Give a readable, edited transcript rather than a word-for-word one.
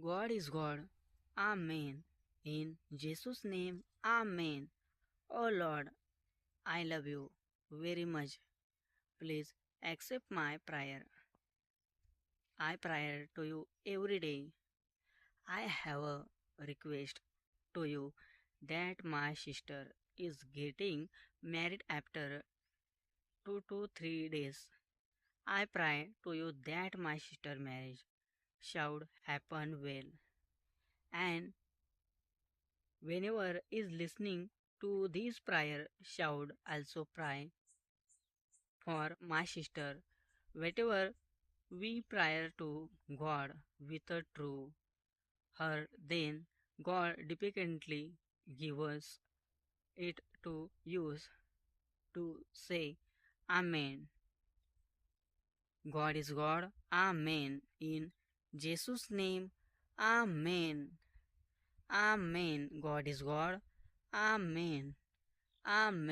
God is God. Amen. In Jesus' name, Amen. Oh Lord, I love you very much. Please accept my prayer. I pray to you every day. I have a request to you that my sister is getting married after 2 to 3 days. I pray to you that my sister marriage should happen well. And whenever is listening to this prayer, should also pray for my sister. Whatever we pray to God with a true her, then God dependently give us it to use to say Amen. God is God. Amen. In Jesus' name, Amen. Amen. God is God. Amen. Amen.